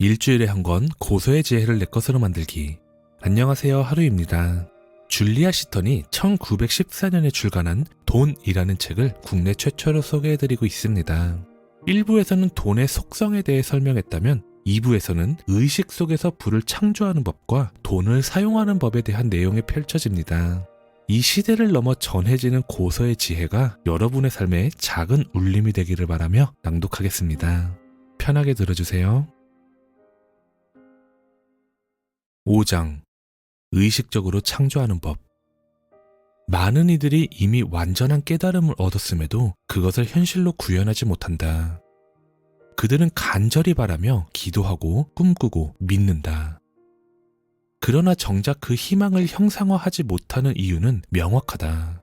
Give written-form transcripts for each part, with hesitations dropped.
일주일에 한 권 고서의 지혜를 내 것으로 만들기. 안녕하세요, 하루입니다. 줄리아 시턴이 1914년에 출간한 돈이라는 책을 국내 최초로 소개해드리고 있습니다. 1부에서는 돈의 속성에 대해 설명했다면 2부에서는 의식 속에서 부를 창조하는 법과 돈을 사용하는 법에 대한 내용이 펼쳐집니다. 이 시대를 넘어 전해지는 고서의 지혜가 여러분의 삶에 작은 울림이 되기를 바라며 낭독하겠습니다. 편하게 들어주세요. 5장. 의식적으로 창조하는 법. 많은 이들이 이미 완전한 깨달음을 얻었음에도 그것을 현실로 구현하지 못한다. 그들은 간절히 바라며 기도하고 꿈꾸고 믿는다. 그러나 정작 그 희망을 형상화하지 못하는 이유는 명확하다.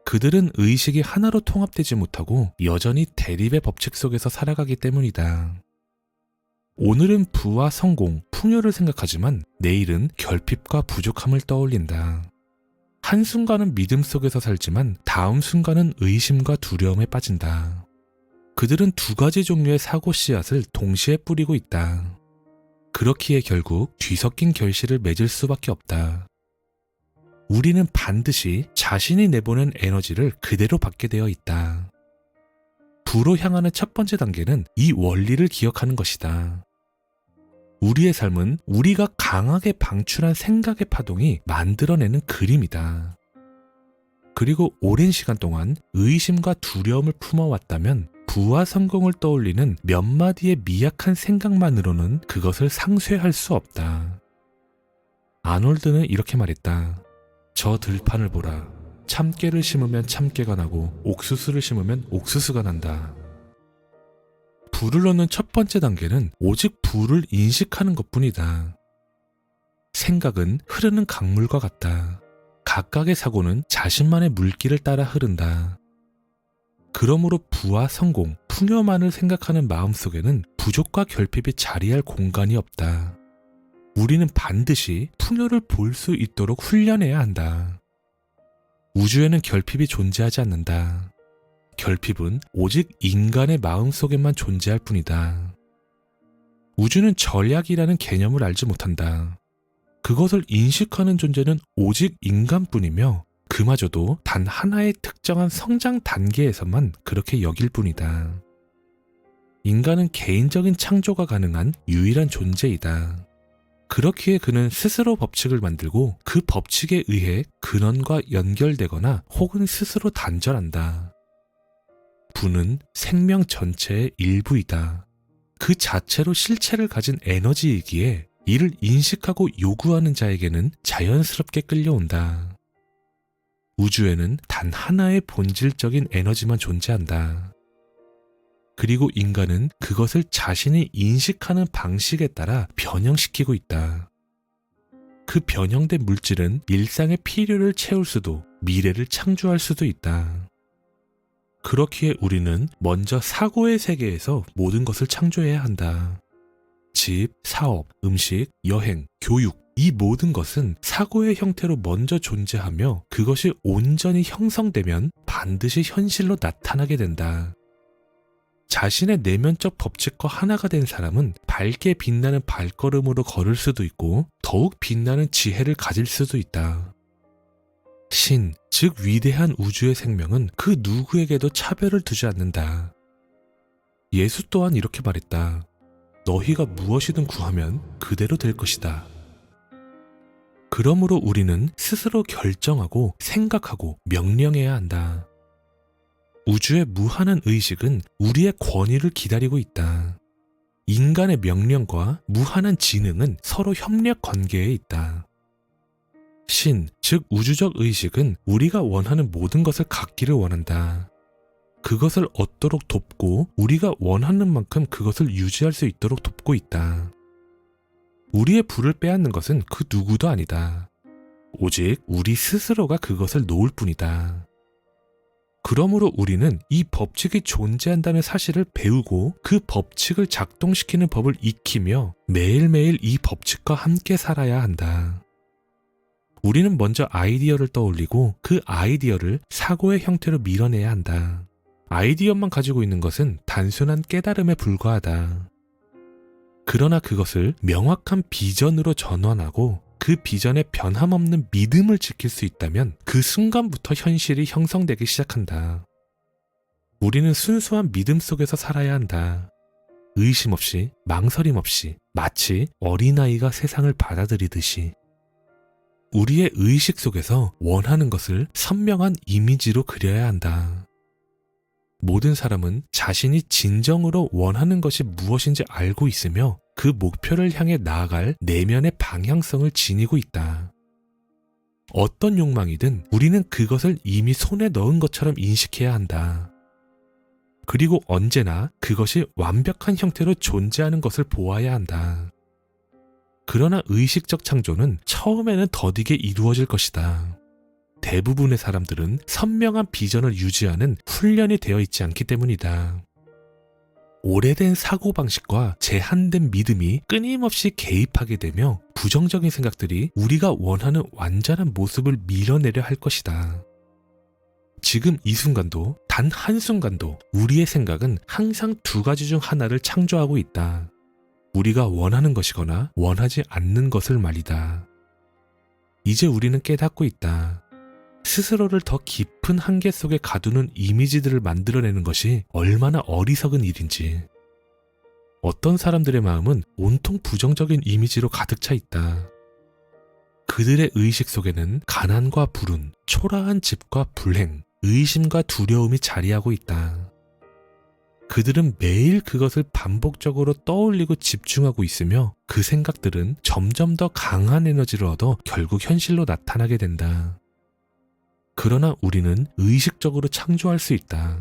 그들은 의식이 하나로 통합되지 못하고 여전히 대립의 법칙 속에서 살아가기 때문이다. 오늘은 부와 성공, 풍요를 생각하지만 내일은 결핍과 부족함을 떠올린다. 한순간은 믿음 속에서 살지만 다음 순간은 의심과 두려움에 빠진다. 그들은 두 가지 종류의 사고 씨앗을 동시에 뿌리고 있다. 그렇기에 결국 뒤섞인 결실을 맺을 수밖에 없다. 우리는 반드시 자신이 내보낸 에너지를 그대로 받게 되어 있다. 부로 향하는 첫 번째 단계는 이 원리를 기억하는 것이다. 우리의 삶은 우리가 강하게 방출한 생각의 파동이 만들어내는 그림이다. 그리고 오랜 시간 동안 의심과 두려움을 품어왔다면 부와 성공을 떠올리는 몇 마디의 미약한 생각만으로는 그것을 상쇄할 수 없다. 아놀드는 이렇게 말했다. 저 들판을 보라. 참깨를 심으면 참깨가 나고 옥수수를 심으면 옥수수가 난다. 부를 얻는 첫 번째 단계는 오직 부를 인식하는 것뿐이다. 생각은 흐르는 강물과 같다. 각각의 사고는 자신만의 물길을 따라 흐른다. 그러므로 부와 성공, 풍요만을 생각하는 마음속에는 부족과 결핍이 자리할 공간이 없다. 우리는 반드시 풍요를 볼 수 있도록 훈련해야 한다. 우주에는 결핍이 존재하지 않는다. 결핍은 오직 인간의 마음속에만 존재할 뿐이다. 우주는 전략이라는 개념을 알지 못한다. 그것을 인식하는 존재는 오직 인간뿐이며 그마저도 단 하나의 특정한 성장 단계에서만 그렇게 여길 뿐이다. 인간은 개인적인 창조가 가능한 유일한 존재이다. 그렇기에 그는 스스로 법칙을 만들고 그 법칙에 의해 근원과 연결되거나 혹은 스스로 단절한다. 부는 생명 전체의 일부이다. 그 자체로 실체를 가진 에너지이기에 이를 인식하고 요구하는 자에게는 자연스럽게 끌려온다. 우주에는 단 하나의 본질적인 에너지만 존재한다. 그리고 인간은 그것을 자신이 인식하는 방식에 따라 변형시키고 있다. 그 변형된 물질은 일상의 필요를 채울 수도 미래를 창조할 수도 있다. 그렇기에 우리는 먼저 사고의 세계에서 모든 것을 창조해야 한다. 집, 사업, 음식, 여행, 교육, 이 모든 것은 사고의 형태로 먼저 존재하며 그것이 온전히 형성되면 반드시 현실로 나타나게 된다. 자신의 내면적 법칙과 하나가 된 사람은 밝게 빛나는 발걸음으로 걸을 수도 있고 더욱 빛나는 지혜를 가질 수도 있다. 신, 즉 위대한 우주의 생명은 그 누구에게도 차별을 두지 않는다. 예수 또한 이렇게 말했다. 너희가 무엇이든 구하면 그대로 될 것이다. 그러므로 우리는 스스로 결정하고 생각하고 명령해야 한다. 우주의 무한한 의식은 우리의 권위를 기다리고 있다. 인간의 명령과 무한한 지능은 서로 협력 관계에 있다. 신, 즉 우주적 의식은 우리가 원하는 모든 것을 갖기를 원한다. 그것을 얻도록 돕고 우리가 원하는 만큼 그것을 유지할 수 있도록 돕고 있다. 우리의 부를 빼앗는 것은 그 누구도 아니다. 오직 우리 스스로가 그것을 놓을 뿐이다. 그러므로 우리는 이 법칙이 존재한다는 사실을 배우고 그 법칙을 작동시키는 법을 익히며 매일매일 이 법칙과 함께 살아야 한다. 우리는 먼저 아이디어를 떠올리고 그 아이디어를 사고의 형태로 밀어내야 한다. 아이디어만 가지고 있는 것은 단순한 깨달음에 불과하다. 그러나 그것을 명확한 비전으로 전환하고 그 비전에 변함없는 믿음을 지킬 수 있다면 그 순간부터 현실이 형성되기 시작한다. 우리는 순수한 믿음 속에서 살아야 한다. 의심 없이, 망설임 없이, 마치 어린아이가 세상을 받아들이듯이. 우리의 의식 속에서 원하는 것을 선명한 이미지로 그려야 한다. 모든 사람은 자신이 진정으로 원하는 것이 무엇인지 알고 있으며 그 목표를 향해 나아갈 내면의 방향성을 지니고 있다. 어떤 욕망이든 우리는 그것을 이미 손에 넣은 것처럼 인식해야 한다. 그리고 언제나 그것이 완벽한 형태로 존재하는 것을 보아야 한다. 그러나 의식적 창조는 처음에는 더디게 이루어질 것이다. 대부분의 사람들은 선명한 비전을 유지하는 훈련이 되어 있지 않기 때문이다. 오래된 사고방식과 제한된 믿음이 끊임없이 개입하게 되며 부정적인 생각들이 우리가 원하는 완전한 모습을 밀어내려 할 것이다. 지금 이 순간도 단 한순간도 우리의 생각은 항상 두 가지 중 하나를 창조하고 있다. 우리가 원하는 것이거나 원하지 않는 것을 말이다. 이제 우리는 깨닫고 있다. 스스로를 더 깊은 한계 속에 가두는 이미지들을 만들어내는 것이 얼마나 어리석은 일인지. 어떤 사람들의 마음은 온통 부정적인 이미지로 가득 차 있다. 그들의 의식 속에는 가난과 불운, 초라한 집과 불행, 의심과 두려움이 자리하고 있다. 그들은 매일 그것을 반복적으로 떠올리고 집중하고 있으며 그 생각들은 점점 더 강한 에너지를 얻어 결국 현실로 나타나게 된다. 그러나 우리는 의식적으로 창조할 수 있다.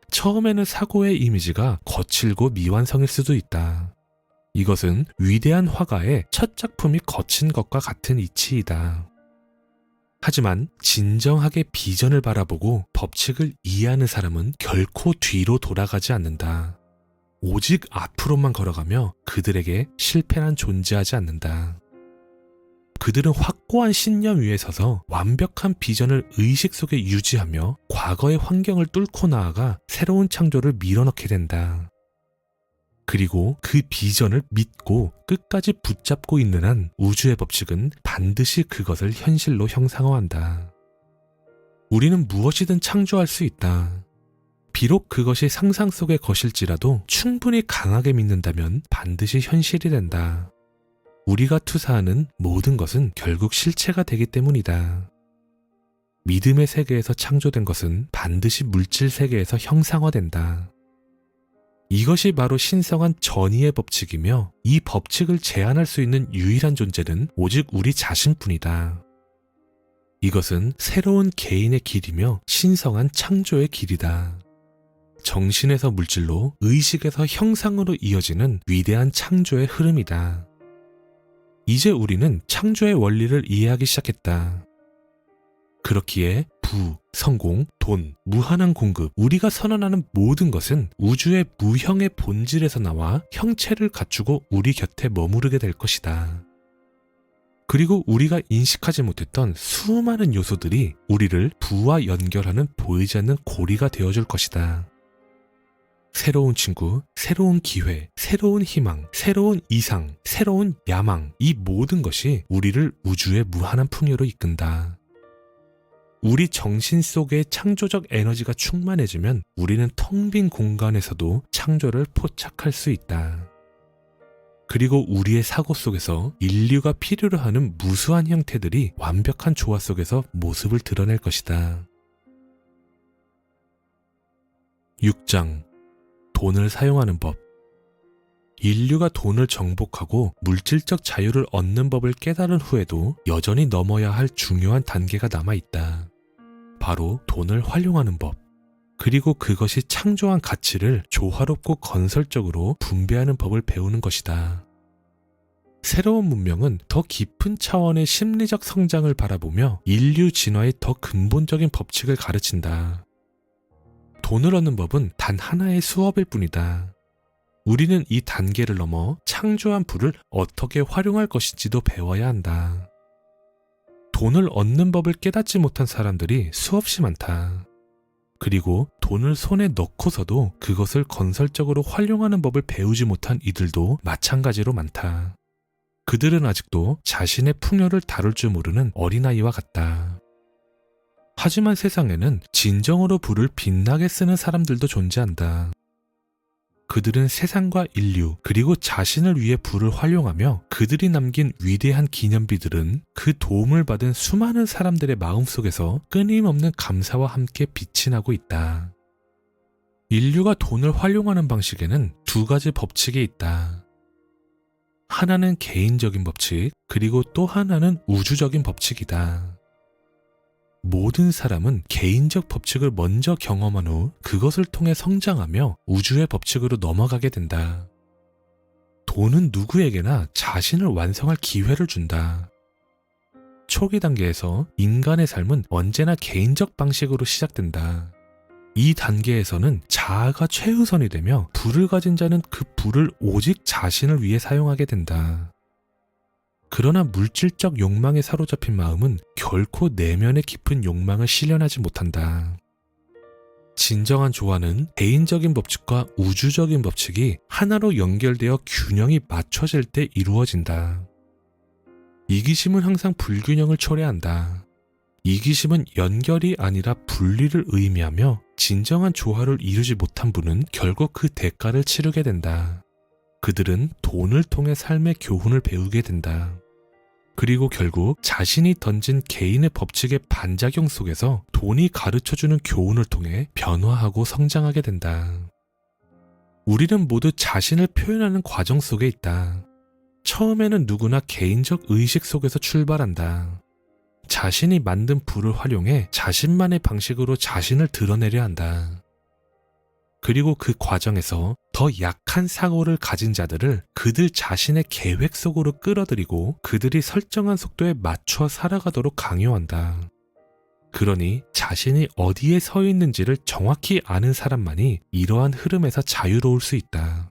처음에는 사고의 이미지가 거칠고 미완성일 수도 있다. 이것은 위대한 화가의 첫 작품이 거친 것과 같은 이치이다. 하지만 진정하게 비전을 바라보고 법칙을 이해하는 사람은 결코 뒤로 돌아가지 않는다. 오직 앞으로만 걸어가며 그들에게 실패란 존재하지 않는다. 그들은 확고한 신념 위에 서서 완벽한 비전을 의식 속에 유지하며 과거의 환경을 뚫고 나아가 새로운 창조를 밀어넣게 된다. 그리고 그 비전을 믿고 끝까지 붙잡고 있는 한 우주의 법칙은 반드시 그것을 현실로 형상화한다. 우리는 무엇이든 창조할 수 있다. 비록 그것이 상상 속의 것일지라도 충분히 강하게 믿는다면 반드시 현실이 된다. 우리가 투사하는 모든 것은 결국 실체가 되기 때문이다. 믿음의 세계에서 창조된 것은 반드시 물질 세계에서 형상화된다. 이것이 바로 신성한 전이의 법칙이며 이 법칙을 제한할 수 있는 유일한 존재는 오직 우리 자신뿐이다. 이것은 새로운 개인의 길이며 신성한 창조의 길이다. 정신에서 물질로, 의식에서 형상으로 이어지는 위대한 창조의 흐름이다. 이제 우리는 창조의 원리를 이해하기 시작했다. 그렇기에 부, 성공, 돈, 무한한 공급, 우리가 선언하는 모든 것은 우주의 무형의 본질에서 나와 형체를 갖추고 우리 곁에 머무르게 될 것이다. 그리고 우리가 인식하지 못했던 수많은 요소들이 우리를 부와 연결하는 보이지 않는 고리가 되어줄 것이다. 새로운 친구, 새로운 기회, 새로운 희망, 새로운 이상, 새로운 야망, 이 모든 것이 우리를 우주의 무한한 풍요로 이끈다. 우리 정신 속에 창조적 에너지가 충만해지면 우리는 텅 빈 공간에서도 창조를 포착할 수 있다. 그리고 우리의 사고 속에서 인류가 필요로 하는 무수한 형태들이 완벽한 조화 속에서 모습을 드러낼 것이다. 6장 돈을 사용하는 법. 인류가 돈을 정복하고 물질적 자유를 얻는 법을 깨달은 후에도 여전히 넘어야 할 중요한 단계가 남아있다. 바로 돈을 활용하는 법. 그리고 그것이 창조한 가치를 조화롭고 건설적으로 분배하는 법을 배우는 것이다. 새로운 문명은 더 깊은 차원의 심리적 성장을 바라보며 인류 진화의 더 근본적인 법칙을 가르친다. 돈을 얻는 법은 단 하나의 수업일 뿐이다. 우리는 이 단계를 넘어 창조한 부를 어떻게 활용할 것인지도 배워야 한다. 돈을 얻는 법을 깨닫지 못한 사람들이 수없이 많다. 그리고 돈을 손에 넣고서도 그것을 건설적으로 활용하는 법을 배우지 못한 이들도 마찬가지로 많다. 그들은 아직도 자신의 풍요를 다룰 줄 모르는 어린아이와 같다. 하지만 세상에는 진정으로 불을 빛나게 쓰는 사람들도 존재한다. 그들은 세상과 인류 그리고 자신을 위해 불을 활용하며 그들이 남긴 위대한 기념비들은 그 도움을 받은 수많은 사람들의 마음속에서 끊임없는 감사와 함께 빛이 나고 있다. 인류가 돈을 활용하는 방식에는 두 가지 법칙이 있다. 하나는 개인적인 법칙, 그리고 또 하나는 우주적인 법칙이다. 모든 사람은 개인적 법칙을 먼저 경험한 후 그것을 통해 성장하며 우주의 법칙으로 넘어가게 된다. 돈은 누구에게나 자신을 완성할 기회를 준다. 초기 단계에서 인간의 삶은 언제나 개인적 방식으로 시작된다. 이 단계에서는 자아가 최우선이 되며 불을 가진 자는 그 불을 오직 자신을 위해 사용하게 된다. 그러나 물질적 욕망에 사로잡힌 마음은 결코 내면의 깊은 욕망을 실현하지 못한다. 진정한 조화는 개인적인 법칙과 우주적인 법칙이 하나로 연결되어 균형이 맞춰질 때 이루어진다. 이기심은 항상 불균형을 초래한다. 이기심은 연결이 아니라 분리를 의미하며 진정한 조화를 이루지 못한 분은 결국 그 대가를 치르게 된다. 그들은 돈을 통해 삶의 교훈을 배우게 된다. 그리고 결국 자신이 던진 개인의 법칙의 반작용 속에서 돈이 가르쳐주는 교훈을 통해 변화하고 성장하게 된다. 우리는 모두 자신을 표현하는 과정 속에 있다. 처음에는 누구나 개인적 의식 속에서 출발한다. 자신이 만든 불을 활용해 자신만의 방식으로 자신을 드러내려 한다. 그리고 그 과정에서 더 약한 사고를 가진 자들을 그들 자신의 계획 속으로 끌어들이고 그들이 설정한 속도에 맞춰 살아가도록 강요한다. 그러니 자신이 어디에 서 있는지를 정확히 아는 사람만이 이러한 흐름에서 자유로울 수 있다.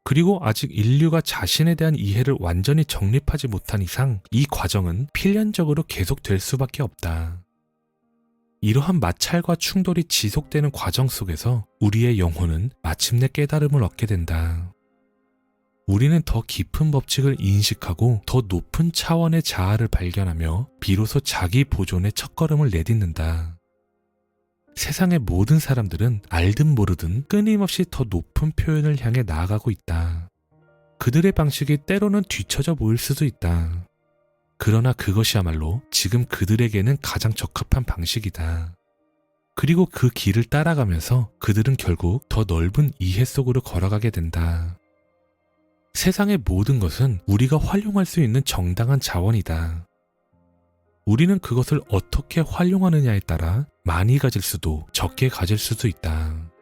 그리고 아직 인류가 자신에 대한 이해를 완전히 정립하지 못한 이상 이 과정은 필연적으로 계속될 수밖에 없다. 이러한 마찰과 충돌이 지속되는 과정 속에서 우리의 영혼은 마침내 깨달음을 얻게 된다. 우리는 더 깊은 법칙을 인식하고 더 높은 차원의 자아를 발견하며 비로소 자기 보존의 첫걸음을 내딛는다. 세상의 모든 사람들은 알든 모르든 끊임없이 더 높은 표현을 향해 나아가고 있다. 그들의 방식이 때로는 뒤처져 보일 수도 있다. 그러나 그것이야말로 지금 그들에게는 가장 적합한 방식이다. 그리고 그 길을 따라가면서 그들은 결국 더 넓은 이해 속으로 걸어가게 된다. 세상의 모든 것은 우리가 활용할 수 있는 정당한 자원이다. 우리는 그것을 어떻게 활용하느냐에 따라 많이 가질 수도 적게 가질 수도 있다.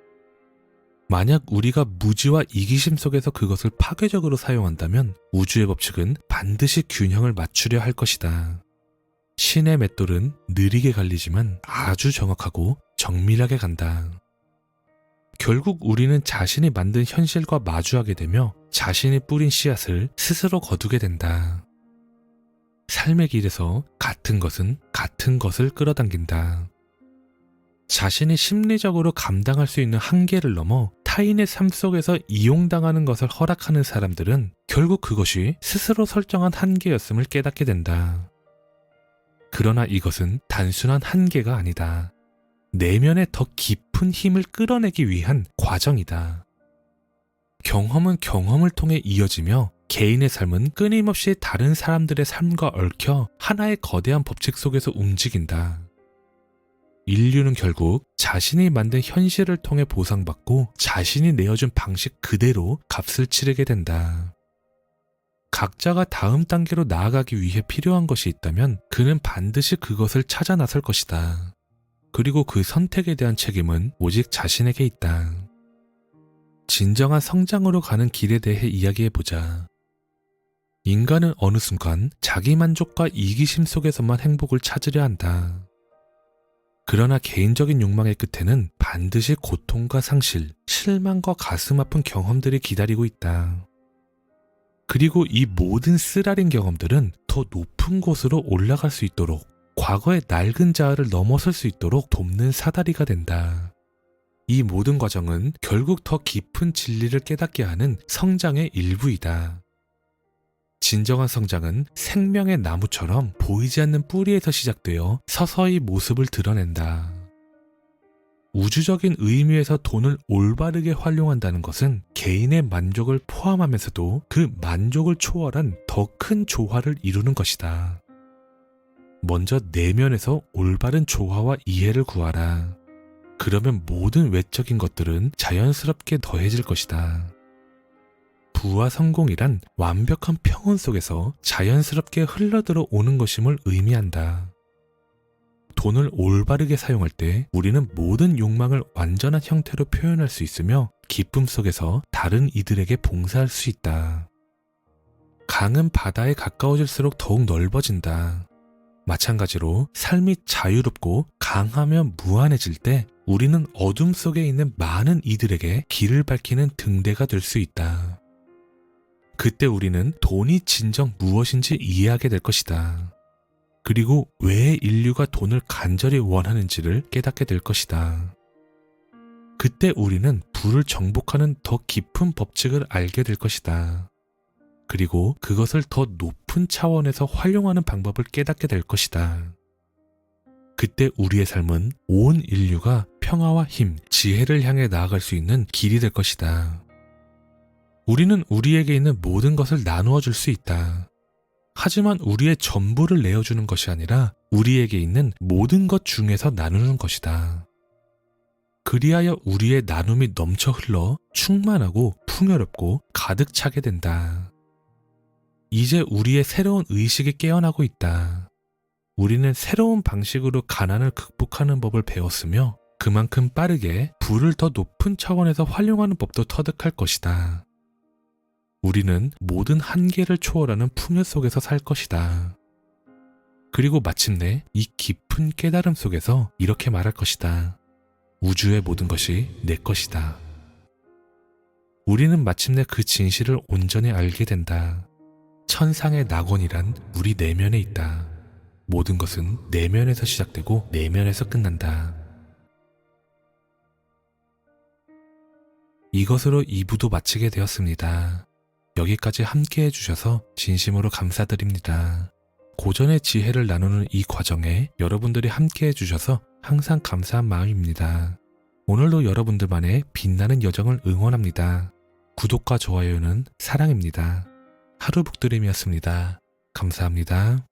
만약 우리가 무지와 이기심 속에서 그것을 파괴적으로 사용한다면 우주의 법칙은 반드시 균형을 맞추려 할 것이다. 신의 맷돌은 느리게 갈리지만 아주 정확하고 정밀하게 간다. 결국 우리는 자신이 만든 현실과 마주하게 되며 자신이 뿌린 씨앗을 스스로 거두게 된다. 삶의 길에서 같은 것은 같은 것을 끌어당긴다. 자신이 심리적으로 감당할 수 있는 한계를 넘어 타인의 삶 속에서 이용당하는 것을 허락하는 사람들은 결국 그것이 스스로 설정한 한계였음을 깨닫게 된다. 그러나 이것은 단순한 한계가 아니다. 내면의 더 깊은 힘을 끌어내기 위한 과정이다. 경험은 경험을 통해 이어지며 개인의 삶은 끊임없이 다른 사람들의 삶과 얽혀 하나의 거대한 법칙 속에서 움직인다. 인류는 결국 자신이 만든 현실을 통해 보상받고 자신이 내어준 방식 그대로 값을 치르게 된다. 각자가 다음 단계로 나아가기 위해 필요한 것이 있다면 그는 반드시 그것을 찾아 나설 것이다. 그리고 그 선택에 대한 책임은 오직 자신에게 있다. 진정한 성장으로 가는 길에 대해 이야기해보자. 인간은 어느 순간 자기 만족과 이기심 속에서만 행복을 찾으려 한다. 그러나 개인적인 욕망의 끝에는 반드시 고통과 상실, 실망과 가슴 아픈 경험들이 기다리고 있다. 그리고 이 모든 쓰라린 경험들은 더 높은 곳으로 올라갈 수 있도록 과거의 낡은 자아를 넘어설 수 있도록 돕는 사다리가 된다. 이 모든 과정은 결국 더 깊은 진리를 깨닫게 하는 성장의 일부이다. 진정한 성장은 생명의 나무처럼 보이지 않는 뿌리에서 시작되어 서서히 모습을 드러낸다. 우주적인 의미에서 돈을 올바르게 활용한다는 것은 개인의 만족을 포함하면서도 그 만족을 초월한 더 큰 조화를 이루는 것이다. 먼저 내면에서 올바른 조화와 이해를 구하라. 그러면 모든 외적인 것들은 자연스럽게 더해질 것이다. 부와 성공이란 완벽한 평온 속에서 자연스럽게 흘러들어 오는 것임을 의미한다. 돈을 올바르게 사용할 때 우리는 모든 욕망을 완전한 형태로 표현할 수 있으며 기쁨 속에서 다른 이들에게 봉사할 수 있다. 강은 바다에 가까워질수록 더욱 넓어진다. 마찬가지로 삶이 자유롭고 강하며 무한해질 때 우리는 어둠 속에 있는 많은 이들에게 길을 밝히는 등대가 될 수 있다. 그때 우리는 돈이 진정 무엇인지 이해하게 될 것이다. 그리고 왜 인류가 돈을 간절히 원하는지를 깨닫게 될 것이다. 그때 우리는 부를 정복하는 더 깊은 법칙을 알게 될 것이다. 그리고 그것을 더 높은 차원에서 활용하는 방법을 깨닫게 될 것이다. 그때 우리의 삶은 온 인류가 평화와 힘, 지혜를 향해 나아갈 수 있는 길이 될 것이다. 우리는 우리에게 있는 모든 것을 나누어 줄 수 있다. 하지만 우리의 전부를 내어주는 것이 아니라 우리에게 있는 모든 것 중에서 나누는 것이다. 그리하여 우리의 나눔이 넘쳐 흘러 충만하고 풍요롭고 가득 차게 된다. 이제 우리의 새로운 의식이 깨어나고 있다. 우리는 새로운 방식으로 가난을 극복하는 법을 배웠으며 그만큼 빠르게 부를 더 높은 차원에서 활용하는 법도 터득할 것이다. 우리는 모든 한계를 초월하는 풍요 속에서 살 것이다. 그리고 마침내 이 깊은 깨달음 속에서 이렇게 말할 것이다. 우주의 모든 것이 내 것이다. 우리는 마침내 그 진실을 온전히 알게 된다. 천상의 낙원이란 우리 내면에 있다. 모든 것은 내면에서 시작되고 내면에서 끝난다. 이것으로 2부도 마치게 되었습니다. 여기까지 함께 해주셔서 진심으로 감사드립니다. 고전의 지혜를 나누는 이 과정에 여러분들이 함께 해주셔서 항상 감사한 마음입니다. 오늘도 여러분들만의 빛나는 여정을 응원합니다. 구독과 좋아요는 사랑입니다. 하루 북드림이었습니다. 감사합니다.